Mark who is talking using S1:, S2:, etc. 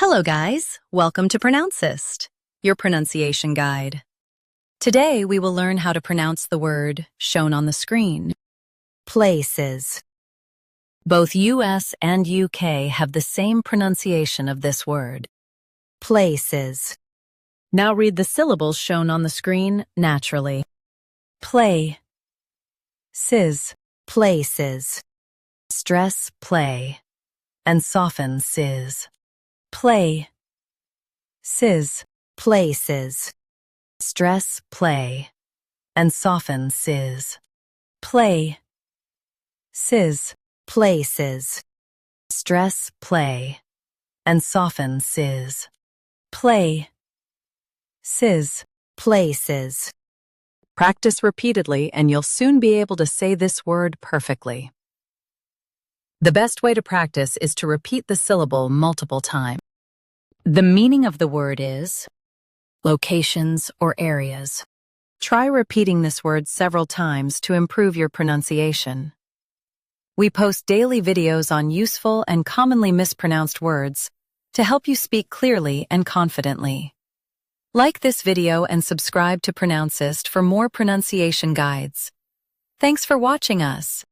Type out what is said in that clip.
S1: Hello guys, welcome to Pronouncist, your pronunciation guide. Today we will learn how to pronounce the word shown on the screen. Places. Both US and UK have the same pronunciation of this word. Places. Now read the syllables shown on the screen naturally. Play. Sis. Places. Stress play. And soften sis. Play. Sis. Places. Stress play. And soften sis. Play. Sis. Places. Stress play. And soften sis. Play. Sis. Places. Practice repeatedly and you'll soon be able to say this word perfectly. The best way to practice is to repeat the syllable multiple times. The meaning of the word is locations or areas. Try repeating this word several times to improve your pronunciation. We post daily videos on useful and commonly mispronounced words to help you speak clearly and confidently. Like this video and subscribe to Pronouncist for more pronunciation guides. Thanks for watching us.